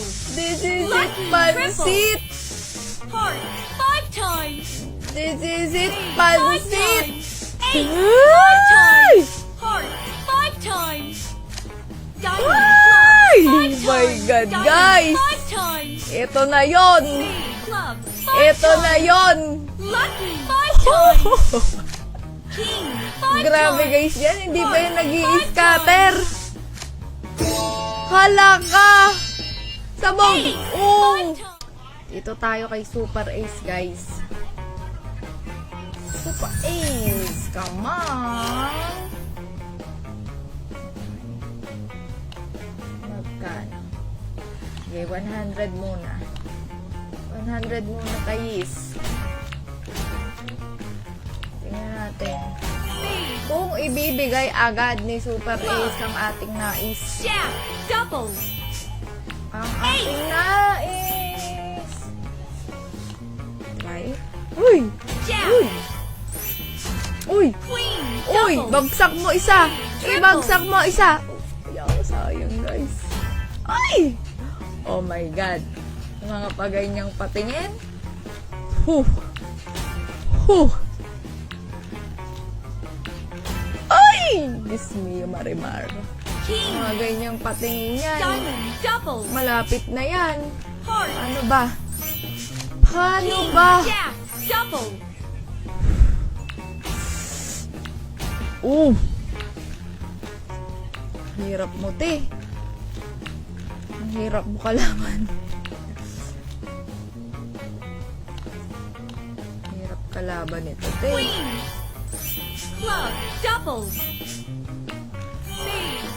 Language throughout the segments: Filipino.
This is it, Lucky pansit! Heart 5 times. This is it, 5 pansit! times. 8 Ay! 5 times. Heart 5 times. Diamond Ay! club 5 My times. God, Diamond guys! 5 times. Ito na yon! Club 5 Ito na times. yon! Lucky 5 times. King 5 Grabe times. guys yan, hindi ba yung nag-i-scatter? Hala ka! Sabog! Ace 5 times. Dito tayo kay Super Ace, guys. Super Ace, come on! Magkano? Okay, 100 muna. 100 muna kay Ace. Tingnan natin. Kung ibibigay agad ni Super Ace ang ating nais. Jack double. Ang ating nais. Try. Uy! Jack. Uy! Uy! Queen Uy! double. Bagsak mo isa! Triple. Ibagsak mo isa! Ayaw, sayang guys. Ay! Oh my God. Mga paganyang patingin. Huh! Huh! Ay! Diyos mio, Marimar. King Mga ganyang patingin yan. diamond double. Malapit na yan. Heart Ano ba? Paano King ba? Jack double. Hirap mo, te. Ang hirap mo kalaban. Hirap kalaban ito, te. Queen club double. Spade.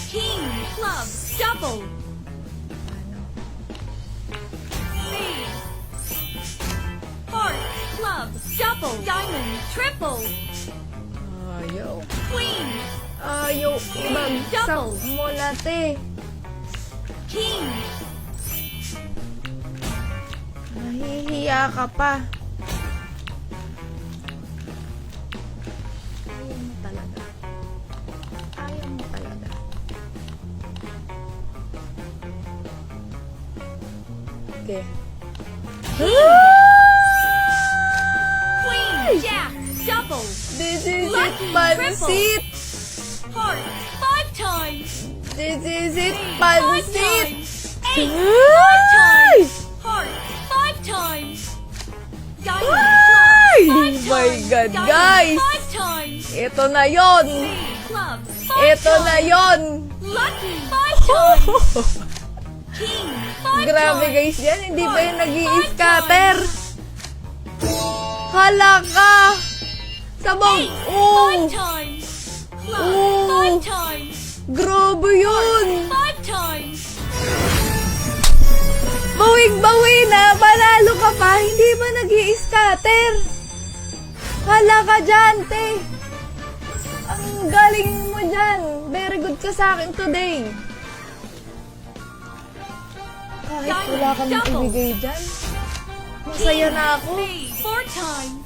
King club double. Ano? Spade. Heart club double. Diamond triple. Ayaw. Queen Ayaw. Ibagsak Double. mo na, te. king Nahihiya ka pa. Ayaw mo talaga. Ayaw mo talaga. Okay. queen jack double. This is it, Lucky pansit! Heart 5 times. This is it, Spade 5 pansit! times. 8 Ay! 5 times. Heart 5 times. Diamond Ay! club 5 My times. God, Diamond guys! 5 times. Ito na yon! Spade club 5 Ito na times. yon! Lucky 5 times. King 5 Grabe times. guys yan, hindi ba yung nag-i-scatter? Hala ka! Sabog! 5 times. Club Oh. 5 times. Grabe yun! 5 times. Bawing-bawi na! Panalo ka pa! Hindi ba nag-i-scatter? Hala ka dyan, te! Ang galing mo dyan! Very good ka sa akin today! Kahit wala kang Double. ibigay dyan, masaya na ako. 4 times.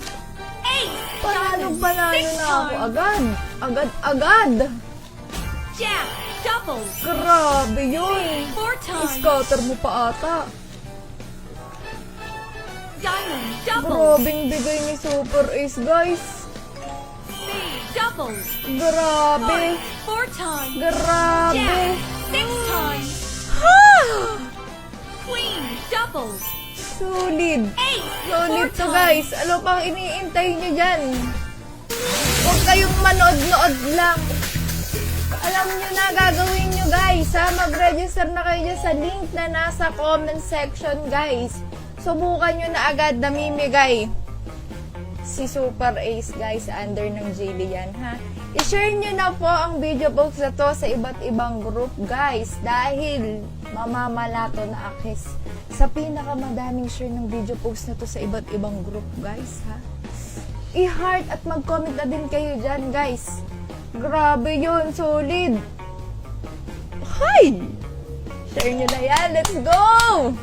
8 Panalo diamonds. na 6 ako times. agad! Agad! Jack double. Grabe yun! 4 times. Scatter mo pa ata. Diamond double. Grabing bigay ni Super Ace, guys. Spade double. Grabe. Heart 4 times. Grabe. Jack 6 times. Ha! Queen double. Solid. 8 Solid 4 to, times. guys. Ano pang iniintay nyo dyan? Huwag kayong manood-nood lang. Alam nyo na gagawin nyo, guys. Ha? Mag-register na kayo dyan sa link na nasa comment section, guys. Subukan nyo na agad namimigay si Super Ace, guys, under ng Jillian, ha? I-share nyo na po ang video box na to sa iba't ibang group, guys, dahil mamamalato na akis sa pinakamadaming share ng video post na to sa iba't ibang group, guys, ha? I-heart at mag-comment na din kayo dyan, guys. Grabe yun, solid. Hi! Share nyo na yan, let's go!